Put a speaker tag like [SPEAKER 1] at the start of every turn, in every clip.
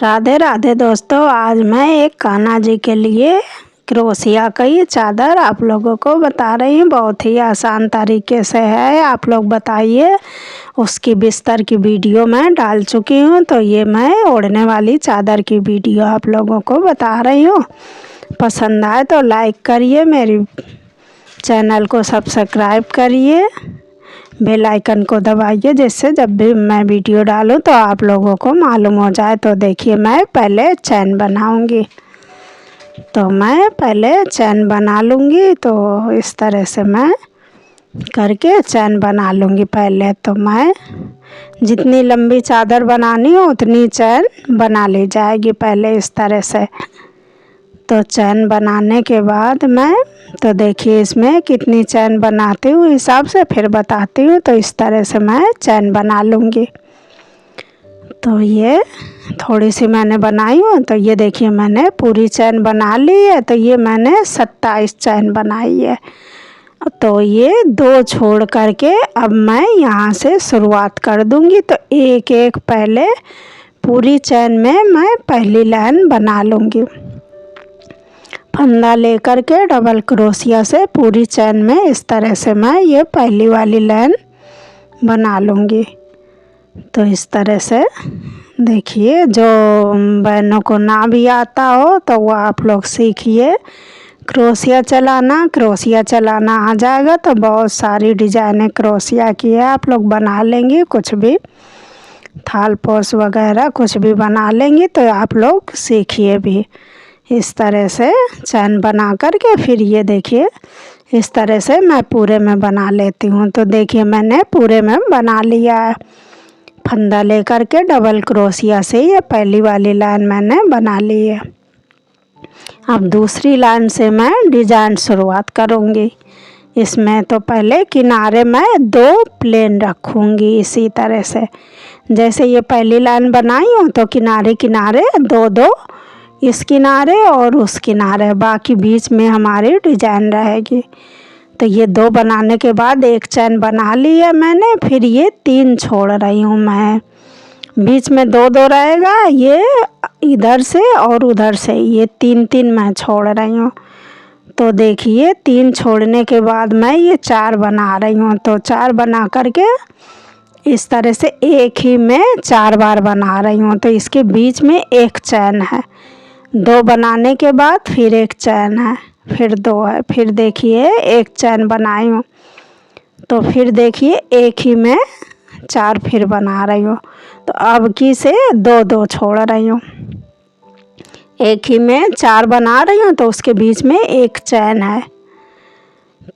[SPEAKER 1] राधे राधे दोस्तों, आज मैं एक कान्हा जी के लिए क्रोशिया का ये चादर आप लोगों को बता रही हूँ। बहुत ही आसान तरीके से है। आप लोग बताइए। उसकी बिस्तर की वीडियो मैं डाल चुकी हूँ। तो ये मैं ओढ़ने वाली चादर की वीडियो आप लोगों को बता रही हूँ। पसंद आए तो लाइक करिए, मेरी चैनल को सब्सक्राइब करिए, बेल आइकन को दबाइए, जिससे जब भी मैं वीडियो डालूं तो आप लोगों को मालूम हो जाए। तो देखिए, मैं पहले चैन बनाऊंगी। तो मैं पहले चैन बना लूँगी। तो इस तरह से मैं करके चैन बना लूँगी। पहले तो मैं जितनी लंबी चादर बनानी हो उतनी चैन बना ली जाएगी पहले इस तरह से। तो चैन बनाने के बाद मैं तो देखिए इसमें कितनी चैन बनाती हूँ, हिसाब से फिर बताती हूँ। तो इस तरह से मैं चैन बना लूँगी। तो ये थोड़ी सी मैंने बनाई हूँ। तो ये देखिए मैंने पूरी चैन बना ली है। तो ये मैंने 27 चैन बनाई है। तो ये 2 छोड़ करके अब मैं यहाँ से शुरुआत कर दूँगी। तो एक एक पहले पूरी चैन में मैं पहली लाइन बना लूँगी। फंदा लेकर के डबल क्रोशिया से पूरी चैन में इस तरह से मैं ये पहली वाली लाइन बना लूँगी। तो इस तरह से देखिए, जो बहनों को ना भी आता हो तो वो आप लोग सीखिए क्रोशिया चलाना आ जाएगा। तो बहुत सारी डिजाइनें क्रोशिया की है, आप लोग बना लेंगे। कुछ भी थाल पोस वगैरह कुछ भी बना लेंगे। तो आप लोग सीखिए भी। इस तरह से चैन बना करके फिर ये देखिए इस तरह से मैं पूरे में बना लेती हूँ। तो देखिए मैंने पूरे में बना लिया है। फंदा लेकर के डबल क्रोशिया से ये पहली वाली लाइन मैंने बना ली है। अब दूसरी लाइन से मैं डिजाइन शुरुआत करूँगी। इसमें तो पहले किनारे मैं 2 प्लेन रखूँगी इसी तरह से। जैसे ये पहली लाइन बनाई हूँ तो किनारे किनारे 2-2 इस किनारे और उस किनारे, बाकी बीच में हमारी डिजाइन रहेगी। तो ये 2 बनाने के बाद एक चैन बना ली है मैंने। फिर ये 3 छोड़ रही हूँ मैं, बीच में 2-2 रहेगा, ये इधर से और उधर से ये 3-3 मैं छोड़ रही हूँ। तो देखिए 3 छोड़ने के बाद मैं ये 4 बना रही हूँ। तो 4 बना करके इस तरह से एक ही में 4 बार बना रही हूँ। तो इसके बीच में एक चैन है। 2 बनाने के बाद फिर एक चैन है, फिर 2 है, फिर देखिए एक चैन बनाई हूँ। तो फिर देखिए एक ही में 4 फिर बना रही हूँ। तो अब की से 2-2 छोड़ रही हूँ, एक ही में 4 बना रही हूँ। तो उसके बीच में एक चैन है।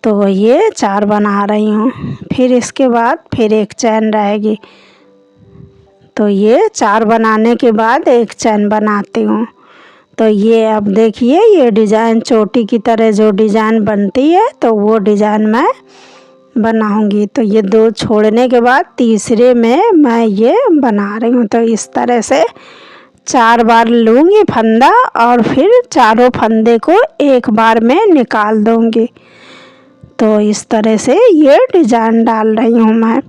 [SPEAKER 1] तो ये 4 बना रही हूँ। फिर इसके बाद फिर एक चैन रहेगी। तो ये 4 बनाने के बाद एक चैन बनाती हूँ। तो ये अब देखिए ये डिज़ाइन चोटी की तरह जो डिज़ाइन बनती है तो वो डिज़ाइन मैं बनाऊंगी। तो ये 2 छोड़ने के बाद तीसरे में मैं ये बना रही हूँ। तो इस तरह से 4 बार लूँगी फंदा और फिर चारों फंदे को एक बार में निकाल दूँगी। तो इस तरह से ये डिज़ाइन डाल रही हूँ मैं।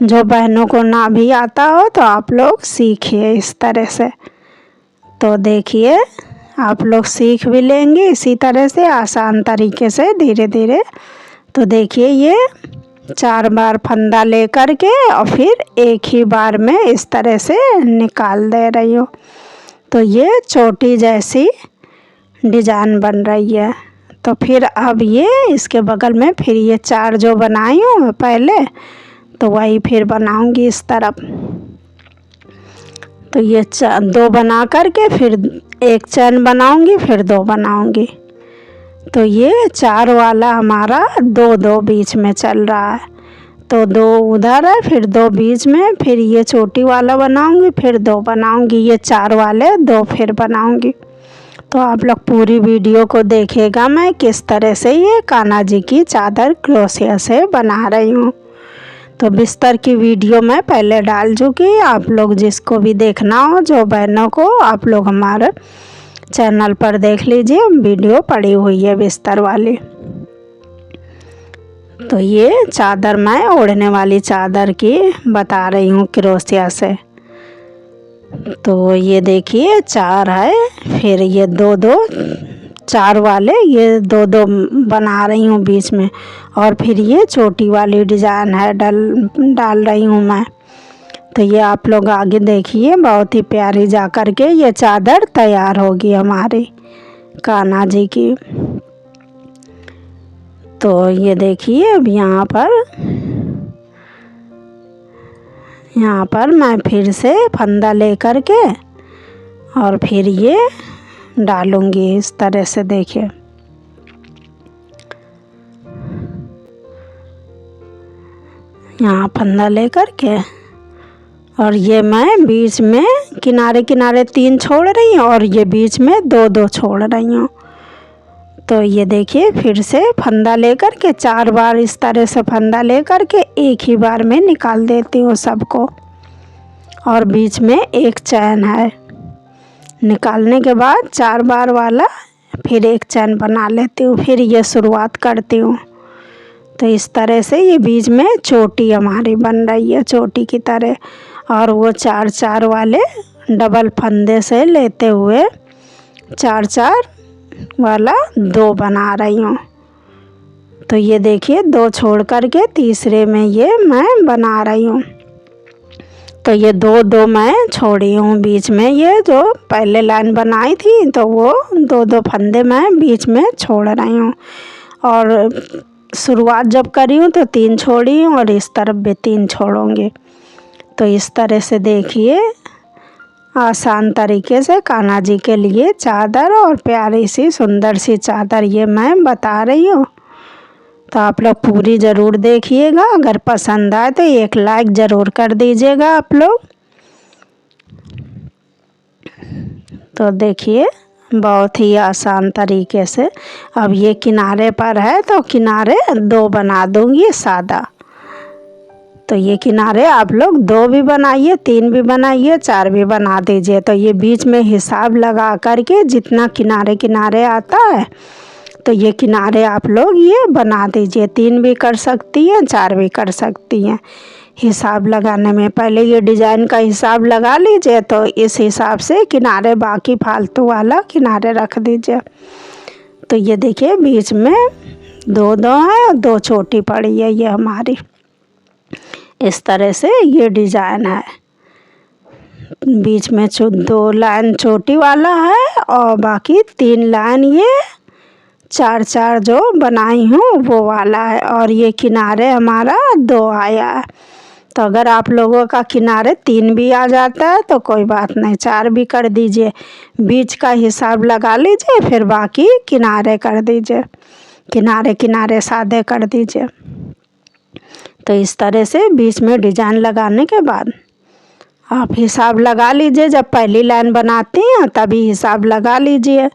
[SPEAKER 1] जो बहनों को ना भी आता हो तो आप लोग सीखिए इस तरह से। तो देखिए आप लोग सीख भी लेंगे इसी तरह से आसान तरीके से धीरे धीरे। तो देखिए ये 4 बार फंदा ले कर के और फिर एक ही बार में इस तरह से निकाल दे रही हूँ। तो ये चोटी जैसी डिजाइन बन रही है। तो फिर अब ये इसके बगल में फिर ये 4 जो बनाई हूँ पहले, तो वही फिर बनाऊंगी इस तरफ। तो ये 2 बना करके फिर एक चैन बनाऊंगी, फिर 2 बनाऊंगी। तो ये 4 वाला हमारा 2-2 बीच में चल रहा है। तो 2 उधर है, फिर 2 बीच में, फिर ये छोटी वाला बनाऊंगी, फिर 2 बनाऊंगी, ये 4 वाले 2 फिर बनाऊंगी। तो आप लोग पूरी वीडियो को देखिएगा मैं किस तरह से ये कान्हा जी की चादर क्रोशिया से बना रही हूँ। तो बिस्तर की वीडियो मैं पहले डाल चुकी। आप लोग जिसको भी देखना हो, जो बहनों को, आप लोग हमारे चैनल पर देख लीजिए, वीडियो पड़ी हुई है बिस्तर वाली। तो ये चादर मैं ओढ़ने वाली चादर की बता रही हूँ क्रोशिया से। तो ये देखिए 4 है, फिर ये 2-2 4 वाले ये 2-2 बना रही हूँ बीच में, और फिर ये चोटी वाली डिज़ाइन है डाल रही हूँ मैं। तो ये आप लोग आगे देखिए, बहुत ही प्यारी जा कर के ये चादर तैयार होगी हमारी कान्हा जी की। तो ये देखिए अब यहाँ पर मैं फिर से फंदा ले कर के और फिर ये डालूँगी इस तरह से। देखिए यहाँ फंदा ले कर के, और ये मैं बीच में किनारे किनारे 3 छोड़ रही हूँ और ये बीच में 2-2 छोड़ रही हूँ। तो ये देखिए फिर से फंदा लेकर के 4 बार इस तरह से फंदा लेकर के एक ही बार में निकाल देती हूँ सबको, और बीच में एक चैन है। निकालने के बाद 4 बार वाला फिर एक चैन बना लेती हूँ, फिर ये शुरुआत करती हूँ। तो इस तरह से ये बीच में चोटी हमारी बन रही है चोटी की तरह, और वो 4-4 वाले डबल फंदे से लेते हुए 4-4 वाला 2 बना रही हूँ। तो ये देखिए 2 छोड़ कर के तीसरे में ये मैं बना रही हूँ। तो ये 2-2 मैं छोड़ी हूँ बीच में, ये जो पहले लाइन बनाई थी तो वो 2-2 फंदे मैं बीच में छोड़ रही हूँ, और शुरुआत जब करी हूँ तो 3 छोड़ी हूँ और इस तरफ भी 3 छोड़ूंगी। तो इस तरह से देखिए आसान तरीके से कान्हा जी के लिए चादर, और प्यारी सी सुंदर सी चादर ये मैं बता रही हूँ। तो आप लोग पूरी ज़रूर देखिएगा, अगर पसंद आए तो एक लाइक ज़रूर कर दीजिएगा आप लोग। तो देखिए बहुत ही आसान तरीके से अब ये किनारे पर है तो किनारे 2 बना दूंगी सादा। तो ये किनारे आप लोग 2 भी बनाइए, 3 भी बनाइए, 4 भी बना दीजिए। तो ये बीच में हिसाब लगा कर के जितना किनारे किनारे आता है तो ये किनारे आप लोग ये बना दीजिए। 3 भी कर सकती हैं, 4 भी कर सकती हैं। हिसाब लगाने में पहले ये डिज़ाइन का हिसाब लगा लीजिए, तो इस हिसाब से किनारे बाकी फालतू वाला किनारे रख दीजिए। तो ये देखिए बीच में 2-2 है और 2 छोटी पड़ी है ये हमारी। इस तरह से ये डिज़ाइन है, बीच में 2 लाइन छोटी वाला है और बाकी 3 लाइन ये 4-4 जो बनाई हूँ वो वाला है, और ये किनारे हमारा 2 आया है। तो अगर आप लोगों का किनारे 3 भी आ जाता है तो कोई बात नहीं, 4 भी कर दीजिए। बीच का हिसाब लगा लीजिए, फिर बाकी किनारे कर दीजिए, किनारे किनारे सादे कर दीजिए। तो इस तरह से बीच में डिजाइन लगाने के बाद आप हिसाब लगा लीजिए। जब पहली लाइन बनाती हैं तभी हिसाब लगा लीजिए,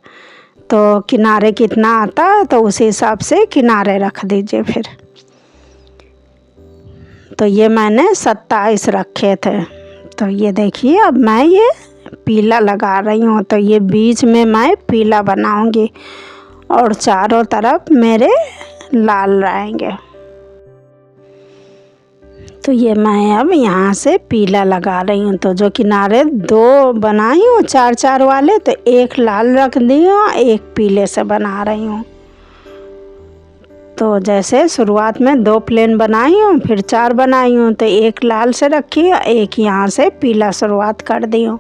[SPEAKER 1] तो किनारे कितना आता है तो उस हिसाब से किनारे रख दीजिए फिर। तो ये मैंने 27 रखे थे। तो ये देखिए अब मैं ये पीला लगा रही हूँ। तो ये बीच में मैं पीला बनाऊंगी और चारों तरफ मेरे लाल रहेंगे। तो ये मैं अब यहाँ से पीला लगा रही हूँ। तो जो किनारे 2 बनाई हूँ 4-4 वाले, तो एक लाल रख दी हूँ, एक पीले से बना रही हूँ। तो जैसे शुरुआत में 2 प्लेन बनाई हूँ, फिर 4 बनाई हूँ, तो एक लाल से रखी है, एक यहाँ से पीला शुरुआत कर दी हूँ।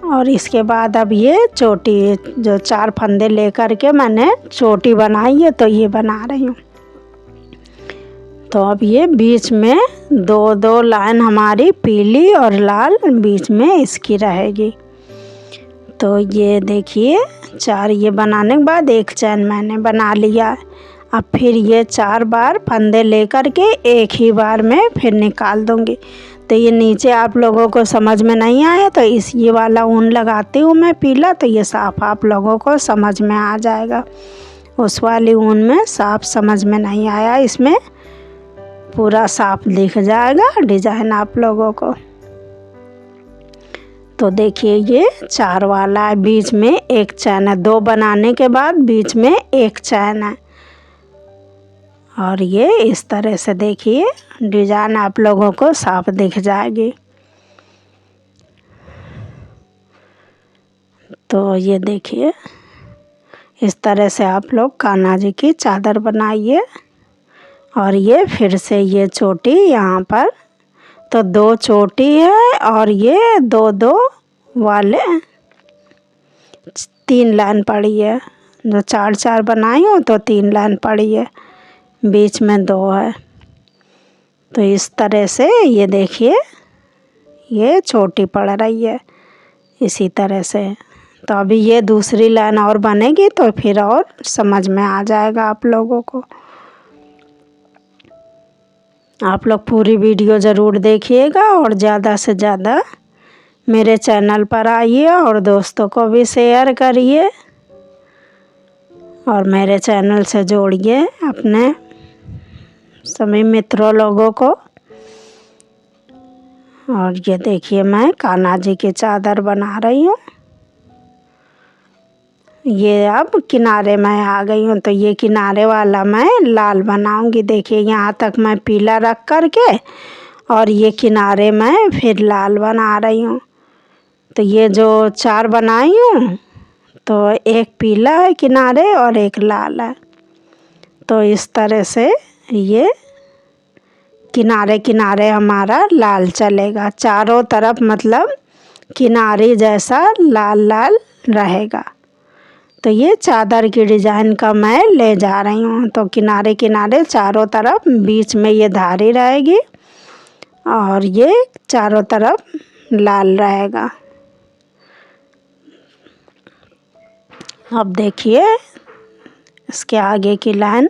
[SPEAKER 1] और इसके बाद अब ये चोटी जो 4 फंदे लेकर के मैंने चोटी बनाई है तो ये बना रही हूँ। तो अब ये बीच में 2-2 लाइन हमारी पीली और लाल बीच में इसकी रहेगी। तो ये देखिए 4 ये बनाने के बाद एक चैन मैंने बना लिया। अब फिर ये 4 बार फंदे लेकर के एक ही बार में फिर निकाल दूंगी। तो ये नीचे आप लोगों को समझ में नहीं आया तो इस ये वाला ऊन लगाती हूँ मैं पीला, तो ये साफ आप लोगों को समझ में आ जाएगा। उस वाली ऊन में साफ समझ में नहीं आया, इसमें पूरा साफ दिख जाएगा डिजाइन आप लोगों को। तो देखिए ये 4 वाला है, बीच में एक चैन है। 2 बनाने के बाद बीच में एक चैन है, और ये इस तरह से देखिए डिजाइन आप लोगों को साफ दिख जाएगी। तो ये देखिए इस तरह से आप लोग कान्हा जी की चादर बनाइए। और ये फिर से ये चोटी यहाँ पर, तो 2 चोटी है और ये 2-2 वाले 3 लाइन पड़ी है। जो 4-4 बनाई हूँ तो 3 लाइन पड़ी है, बीच में 2 है। तो इस तरह से ये देखिए ये चोटी पड़ रही है इसी तरह से। तो अभी ये दूसरी लाइन और बनेगी तो फिर और समझ में आ जाएगा आप लोगों को। आप लोग पूरी वीडियो ज़रूर देखिएगा और ज़्यादा से ज़्यादा मेरे चैनल पर आइए और दोस्तों को भी शेयर करिए और मेरे चैनल से जोड़िए अपने सभी मित्रों लोगों को। और ये देखिए मैं कान्हा जी की चादर बना रही हूँ। ये अब किनारे में आ गई हूँ, तो ये किनारे वाला मैं लाल बनाऊंगी। देखिए यहाँ तक मैं पीला रख कर के और ये किनारे में फिर लाल बना रही हूँ। तो ये जो 4 बनाई हूँ तो एक पीला है किनारे और एक लाल है। तो इस तरह से ये किनारे किनारे हमारा लाल चलेगा, चारों तरफ मतलब किनारे जैसा लाल लाल रहेगा। तो ये चादर की डिज़ाइन का मैं ले जा रही हूँ। तो किनारे किनारे चारों तरफ, बीच में ये धारी रहेगी और ये चारों तरफ लाल रहेगा। अब देखिए इसके आगे की लाइन।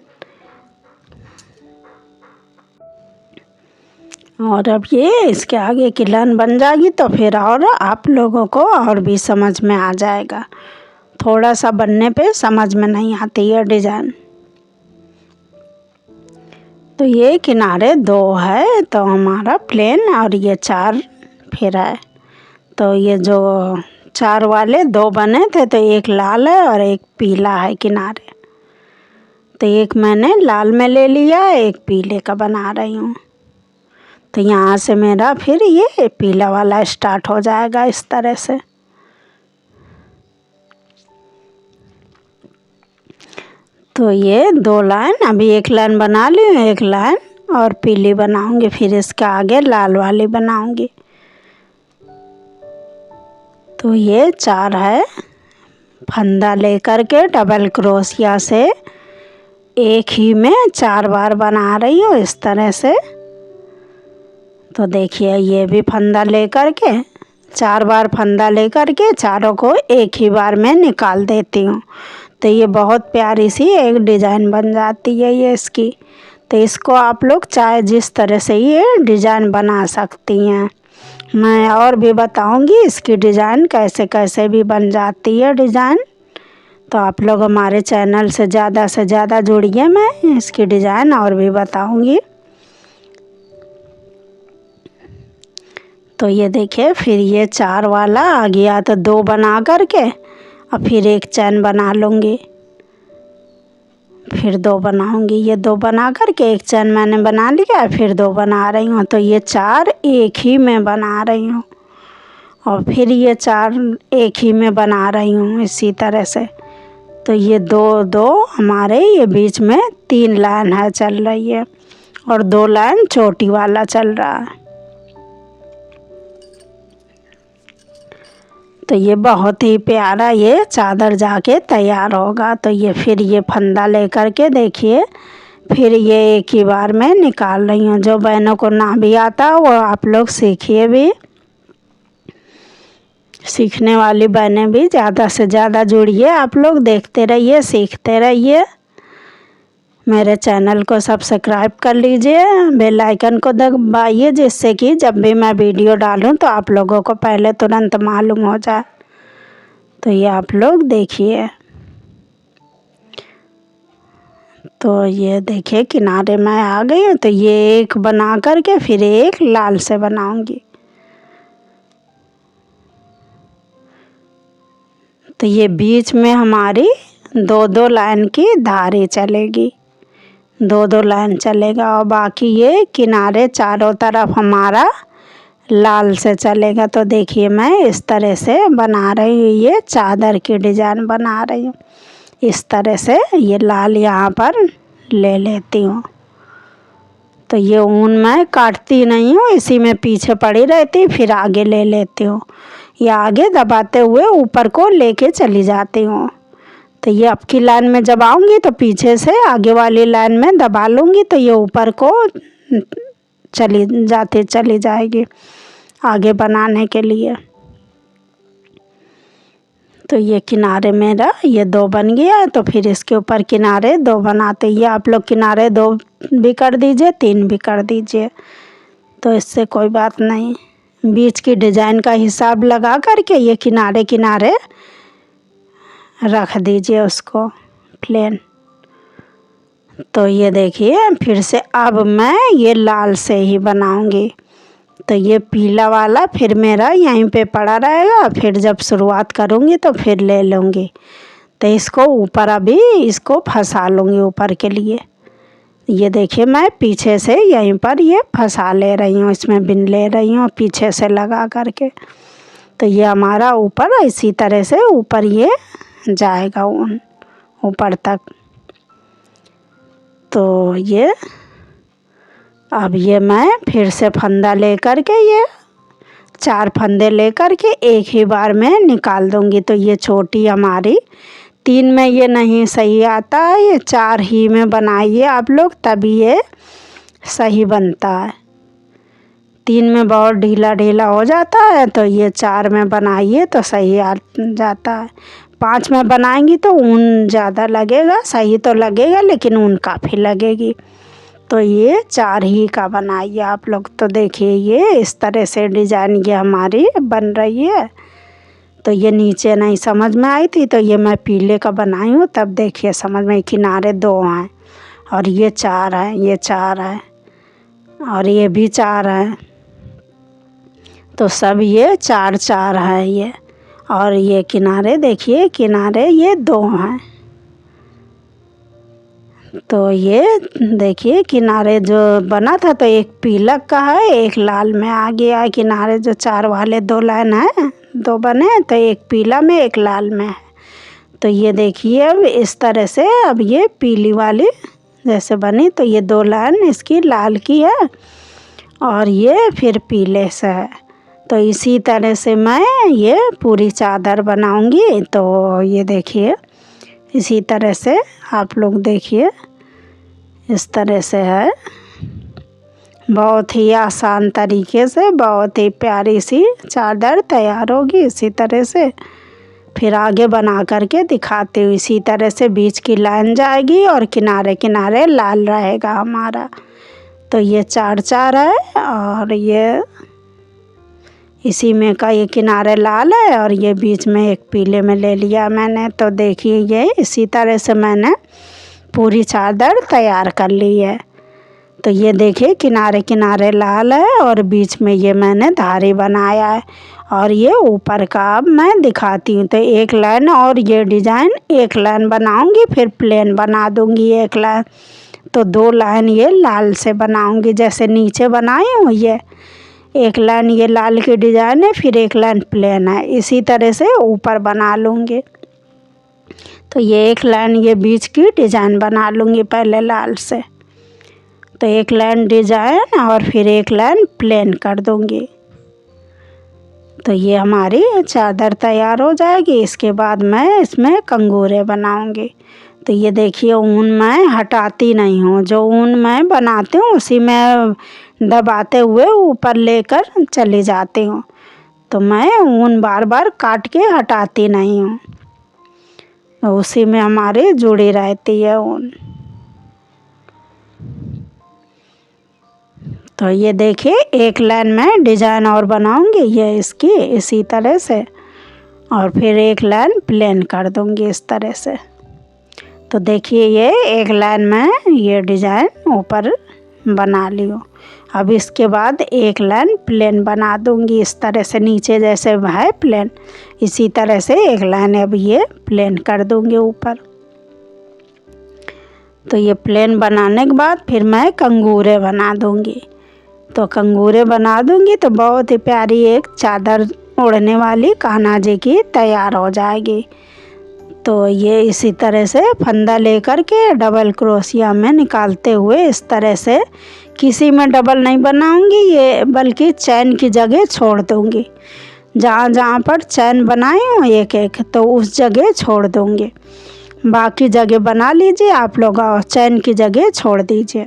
[SPEAKER 1] और अब ये इसके आगे की लाइन बन जाएगी तो फिर और आप लोगों को और भी समझ में आ जाएगा। थोड़ा सा बनने पे समझ में नहीं आती है डिज़ाइन। तो ये किनारे 2 है तो हमारा प्लेन, और ये 4 फिर है। तो ये जो 4 वाले 2 बने थे तो एक लाल है और एक पीला है किनारे। तो एक मैंने लाल में ले लिया, एक पीले का बना रही हूँ। तो यहाँ से मेरा फिर ये पीला वाला स्टार्ट हो जाएगा इस तरह से। तो ये 2 लाइन, अभी एक लाइन बना ली, एक लाइन और पीली बनाऊंगी, फिर इसके आगे लाल वाली बनाऊंगी। तो ये 4 है। फंदा लेकर के डबल क्रोशिया से एक ही में 4 बार बना रही हूँ इस तरह से। तो देखिए ये भी फंदा लेकर के 4 बार फंदा लेकर के चारों को एक ही बार में निकाल देती हूँ। तो ये बहुत प्यारी सी एक डिज़ाइन बन जाती है ये इसकी। तो इसको आप लोग चाहे जिस तरह से ये डिज़ाइन बना सकती हैं। मैं और भी बताऊंगी इसकी डिज़ाइन कैसे कैसे भी बन जाती है डिज़ाइन। तो आप लोग हमारे चैनल से ज़्यादा जुड़िए, मैं इसकी डिज़ाइन और भी बताऊंगी। तो ये देखिए फिर ये 4 वाला आ गया तो 2 बना करके और फिर एक चैन बना लूँगी, फिर 2 बनाऊँगी। ये 2 बना करके एक चैन मैंने बना लिया, फिर 2 बना रही हूँ। तो ये 4 एक ही में बना रही हूँ और फिर ये 4 एक ही में बना रही हूँ इसी तरह से। तो ये 2-2 हमारे ये बीच में 3 लाइन है चल रही है और 2 लाइन चोटी वाला चल रहा है। तो ये बहुत ही प्यारा ये चादर जाके तैयार होगा। तो ये फिर ये फंदा लेकर के देखिए फिर ये एक ही बार में निकाल रही हूँ। जो बहनों को ना भी आता वो आप लोग सीखिए भी, सीखने वाली बहनें भी ज़्यादा से ज़्यादा जुड़िए। आप लोग देखते रहिए, सीखते रहिए। मेरे चैनल को सब्सक्राइब कर लीजिए, बेल आइकन को दबाइए जिससे कि जब भी मैं वीडियो डालूं तो आप लोगों को पहले तुरंत मालूम हो जाए। तो ये आप लोग देखिए। तो ये देखिए किनारे में आ गई हूँ। तो ये एक बना करके फिर एक लाल से बनाऊंगी। तो ये बीच में हमारी 2-2 लाइन की धारी चलेगी, 2-2 लाइन चलेगा और बाकी ये किनारे चारों तरफ हमारा लाल से चलेगा। तो देखिए मैं इस तरह से बना रही हूँ, ये चादर की डिज़ाइन बना रही हूँ। इस तरह से ये लाल यहाँ पर ले लेती हूँ। तो ये ऊन मैं काटती नहीं हूँ, इसी में पीछे पड़ी रहती, फिर आगे ले लेती हूँ। ये आगे दबाते हुए ऊपर को लेके चली जाती हूँ। तो ये अब की लाइन में जब आऊँगी तो पीछे से आगे वाली लाइन में दबा लूँगी, तो ये ऊपर को चली जाएगी आगे बनाने के लिए। तो ये किनारे मेरा ये 2 बन गया है। तो फिर इसके ऊपर किनारे 2 बनाते, ये आप लोग किनारे 2 भी कर दीजिए, 3 भी कर दीजिए, तो इससे कोई बात नहीं। बीच की डिज़ाइन का हिसाब लगा करके ये किनारे किनारे रख दीजिए उसको प्लेन। तो ये देखिए फिर से अब मैं ये लाल से ही बनाऊंगी। तो ये पीला वाला फिर मेरा यहीं पे पड़ा रहेगा, फिर जब शुरुआत करूँगी तो फिर ले लूँगी। तो इसको ऊपर अभी इसको फंसा लूँगी ऊपर के लिए। ये देखिए मैं पीछे से यहीं पर ये फंसा ले रही हूँ, इसमें बिन ले रही हूँ पीछे से लगा करके। तो ये हमारा ऊपर इसी तरह से ऊपर ये जाएगा ऊन ऊपर तक। तो ये अब ये मैं फिर से फंदा ले कर के ये 4 फंदे ले कर के एक ही बार में निकाल दूँगी। तो ये छोटी हमारी 3 में ये नहीं सही आता है, ये 4 ही में बनाइए आप लोग, तभी ये सही बनता है। 3 में बहुत ढीला ढीला हो जाता है, तो ये 4 में बनाइए तो सही आ जाता है। 5 में बनाएंगी तो ऊन ज़्यादा लगेगा, सही तो लगेगा लेकिन ऊन काफ़ी लगेगी। तो ये 4 ही का बनाइए आप लोग। तो देखिए ये इस तरह से डिज़ाइन ये हमारी बन रही है। तो ये नीचे नहीं समझ में आई थी, तो ये मैं पीले का बनाई हूँ, तब देखिए समझ में। किनारे 2 हैं और ये 4 हैं, ये 4 है और ये भी 4 है। तो सब ये 4 4 है ये। और ये किनारे देखिए, किनारे ये 2 हैं। तो ये देखिए किनारे जो बना था तो एक पीला का है, एक लाल में आ गया है। किनारे जो 4 वाले 2 लाइन है, 2 बने, तो एक पीला में एक लाल में है। तो ये देखिए अब इस तरह से अब ये पीली वाली जैसे बनी, तो ये 2 लाइन इसकी लाल की है और ये फिर पीले से है। तो इसी तरह से मैं ये पूरी चादर बनाऊंगी। तो ये देखिए इसी तरह से आप लोग देखिए इस तरह से है। बहुत ही आसान तरीके से बहुत ही प्यारी सी चादर तैयार होगी। इसी तरह से फिर आगे बना करके दिखाती हूँ। इसी तरह से बीच की लाइन जाएगी और किनारे किनारे लाल रहेगा हमारा। तो ये 4 4 है और ये इसी में का ये किनारे लाल है और ये बीच में एक पीले में ले लिया मैंने। तो देखिए ये इसी तरह से मैंने पूरी चादर तैयार कर ली है। तो ये देखिए किनारे किनारे लाल है और बीच में ये मैंने धारी बनाया है और ये ऊपर का अब मैं दिखाती हूँ। तो एक लाइन और ये डिज़ाइन एक लाइन बनाऊंगी, फिर प्लेन बना दूंगी एक लाइन। तो 2 लाइन ये लाल से बनाऊंगी, जैसे नीचे बनाई हूँ ये एक लाइन ये लाल की डिज़ाइन है, फिर एक लाइन प्लेन है। इसी तरह से ऊपर बना लूँगी। तो ये एक लाइन ये बीच की डिज़ाइन बना लूँगी पहले लाल से। तो एक लाइन डिज़ाइन और फिर एक लाइन प्लेन कर दूँगी। तो ये हमारी चादर तैयार हो जाएगी। इसके बाद मैं इसमें कंगूरे बनाऊँगी। तो ये देखिए ऊन मैं हटाती नहीं हूँ, जो ऊन मैं बनाती हूँ उसी में दबाते हुए ऊपर लेकर चली जाती हूँ। तो मैं ऊन बार बार काट के हटाती नहीं हूँ, उसी में हमारी जुड़ी रहती है ऊन। तो ये देखिए एक लाइन में डिज़ाइन और बनाऊंगी ये इसकी इसी तरह से और फिर एक लाइन प्लेन कर दूंगी इस तरह से। तो देखिए ये एक लाइन में ये डिज़ाइन ऊपर बना ली हूँ। अब इसके बाद एक लाइन प्लेन बना दूंगी इस तरह से, नीचे जैसे है प्लेन इसी तरह से एक लाइन अब ये प्लेन कर दूंगी ऊपर। तो ये प्लेन बनाने के बाद फिर मैं कंगूरे बना दूंगी। तो कंगूरे बना दूंगी तो बहुत ही प्यारी एक चादर ओढ़ने वाली कान्हा जी की तैयार हो जाएगी। तो ये इसी तरह से फंदा लेकर के डबल क्रोशिया में निकालते हुए इस तरह से, किसी में डबल नहीं बनाऊंगी ये, बल्कि चैन की जगह छोड़ दूंगी। जहाँ जहाँ पर चैन बनाई हूँ एक एक, तो उस जगह छोड़ दूंगी। बाकी जगह बना लीजिए आप लोग और चैन की जगह छोड़ दीजिए,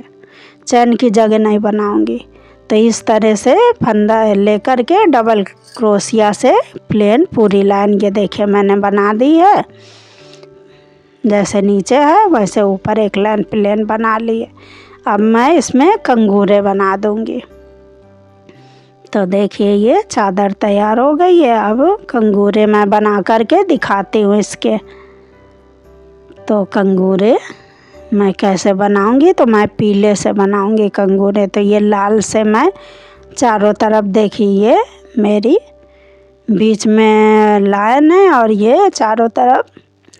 [SPEAKER 1] चैन की जगह नहीं बनाऊंगी। तो इस तरह से फंदा लेकर के डबल क्रोशिया से प्लेन पूरी लाइन ये देखिए मैंने बना दी है। जैसे नीचे है वैसे ऊपर एक लाइन प्लेन बना लिए। अब मैं इसमें कंगूरे बना दूंगी। तो देखिए ये चादर तैयार हो गई है। अब कंगूरे मैं बना करके दिखाती हूँ इसके। तो कंगूरे मैं कैसे बनाऊंगी, तो मैं पीले से बनाऊंगी कंगूरे। तो ये लाल से मैं चारों तरफ देखिए मेरी बीच में लाइन है और ये चारों तरफ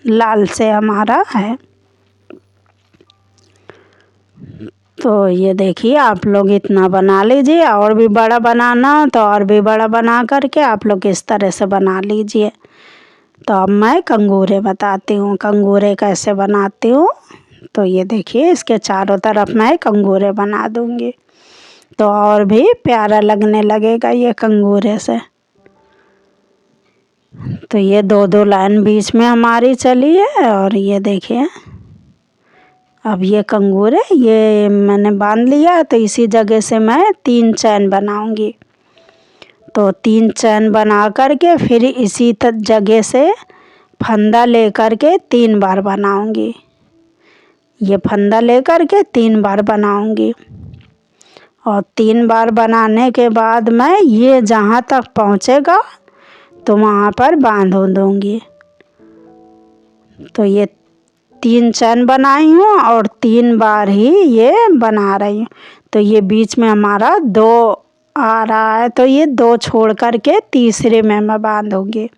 [SPEAKER 1] लाल से हमारा है। तो ये देखिए आप लोग इतना बना लीजिए, और भी बड़ा बनाना हो तो और भी बड़ा बना करके आप लोग इस तरह से बना लीजिए। तो अब मैं कंगूरे बताती हूँ, कंगूरे कैसे बनाती हूँ। तो ये देखिए इसके चारों तरफ मैं कंगूरे बना दूँगी, तो और भी प्यारा लगने लगेगा ये कंगूरे से। तो ये दो दो लाइन बीच में हमारी चली है। और ये देखिए अब ये कंगूरे ये मैंने बांध लिया, तो इसी जगह से मैं 3 चैन बनाऊंगी। तो 3 चैन बना करके फिर इसी जगह से फंदा लेकर के 3 बार बनाऊंगी। ये फंदा लेकर के 3 बार बनाऊंगी, और 3 बार बनाने के बाद मैं ये जहाँ तक पहुँचेगा तो वहाँ पर बांध दूंगी। तो ये 3 चैन बनाई हूँ और 3 बार ही ये बना रही हूँ। तो ये बीच में हमारा 2 आ रहा है, तो ये 2 छोड़ करके तीसरे में मैं बांधूंगी।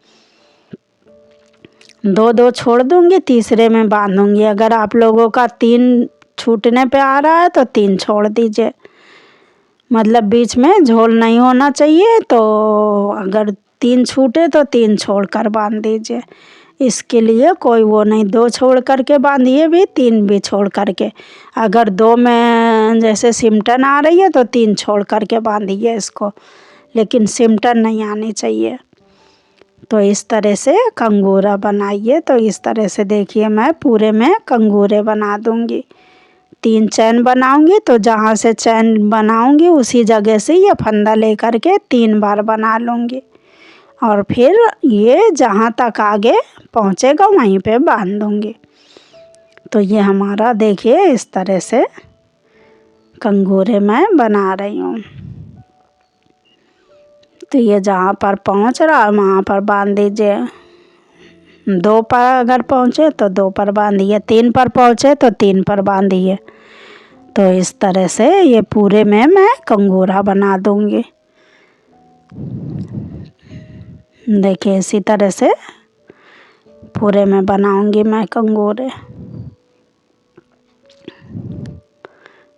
[SPEAKER 1] 2 छोड़ दूंगी, तीसरे में बांधूंगी। अगर आप लोगों का 3 छूटने पे आ रहा है तो 3 छोड़ दीजिए, मतलब बीच में झोल नहीं होना चाहिए। तो अगर 3 छूटे तो 3 छोड़ कर बांध दीजिए। इसके लिए कोई वो नहीं, 2 छोड़ करके बांधिए भी, 3 भी छोड़ करके। अगर 2 में जैसे सिमटन आ रही है तो 3 छोड़ करके बांधिए इसको, लेकिन सिमटन नहीं आनी चाहिए। तो इस तरह से कंगूरा बनाइए। तो इस तरह से देखिए मैं पूरे में कंगूरे बना दूंगी। 3 चैन बनाऊंगी, तो जहाँ से चैन बनाऊंगी उसी जगह से ये फंदा लेकर के 3 बार बना लूँगी, और फिर ये जहाँ तक आगे पहुँचेगा वहीं पे बांध दूँगी। तो ये हमारा देखिए इस तरह से कंगूरे मैं बना रही हूँ। तो ये जहाँ पर पहुँच रहा है वहाँ पर बांध दीजिए। 2 पर अगर पहुँचे तो 2 पर बांधिए, 3 पर पहुँचे तो 3 पर बांधिए। तो इस तरह से ये पूरे में मैं कंगूरा बना दूँगी। देखिए इसी तरह से पूरे में बनाऊंगी मैं कंगूरे।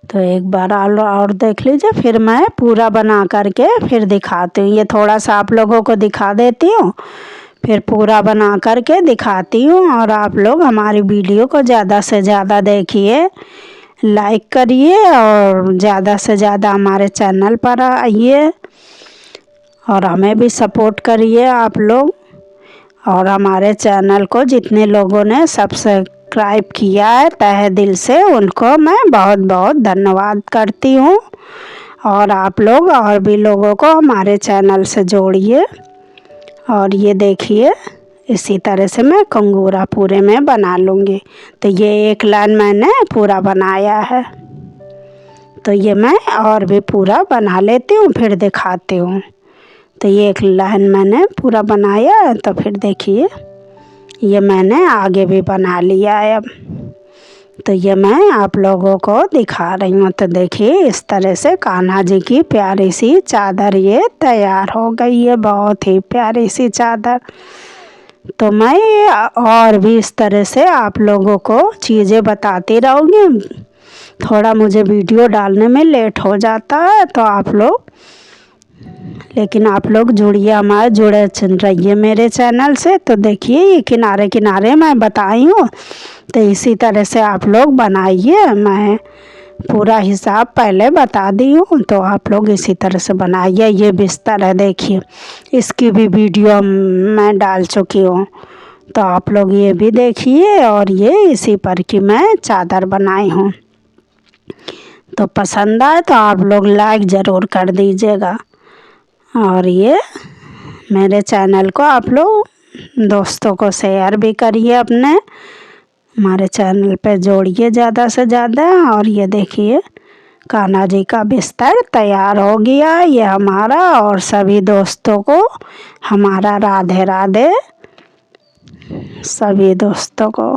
[SPEAKER 1] तो एक बार और देख लीजिए, फिर मैं पूरा बना करके फिर दिखाती हूँ। ये थोड़ा सा आप लोगों को दिखा देती हूँ, फिर पूरा बना करके दिखाती हूँ। और आप लोग हमारी वीडियो को ज़्यादा से ज़्यादा देखिए, लाइक करिए, और ज़्यादा से ज़्यादा हमारे चैनल पर आइए और हमें भी सपोर्ट करिए आप लोग। और हमारे चैनल को जितने लोगों ने सब्सक्राइब किया है तहे दिल से उनको मैं बहुत बहुत धन्यवाद करती हूँ। और आप लोग और भी लोगों को हमारे चैनल से जोड़िए। और ये देखिए इसी तरह से मैं कंगूरा पूरे में बना लूँगी। तो ये एक लाइन मैंने पूरा बनाया है। तो ये मैं और भी पूरा बना लेती हूँ फिर दिखाती हूँ। तो ये एक लाइन मैंने पूरा बनाया है। तो फिर देखिए ये मैंने आगे भी बना लिया है अब। तो ये मैं आप लोगों को दिखा रही हूँ। तो देखिए इस तरह से कान्हा जी की प्यारी सी चादर ये तैयार हो गई है, बहुत ही प्यारी सी चादर। तो मैं और भी इस तरह से आप लोगों को चीज़ें बताती रहूँगी। थोड़ा मुझे वीडियो डालने में लेट हो जाता है, तो आप लोग जुड़िए, हमारे जुड़े रहिए मेरे चैनल से। तो देखिए ये किनारे किनारे मैं बताई हूँ, तो इसी तरह से आप लोग बनाइए। मैं पूरा हिसाब पहले बता दी हूँ, तो आप लोग इसी तरह से बनाइए। ये बिस्तर है, देखिए इसकी भी वीडियो मैं डाल चुकी हूँ, तो आप लोग ये भी देखिए। और ये इसी पर की मैं चादर बनाई हूँ। तो पसंद आए तो आप लोग लाइक ज़रूर कर दीजिएगा, और ये मेरे चैनल को आप लोग दोस्तों को शेयर भी करिए, अपने हमारे चैनल पे जोड़िए ज़्यादा से ज़्यादा। और ये देखिए कान्हा जी का बिस्तर तैयार हो गया ये हमारा। और सभी दोस्तों को हमारा राधे राधे, सभी दोस्तों को।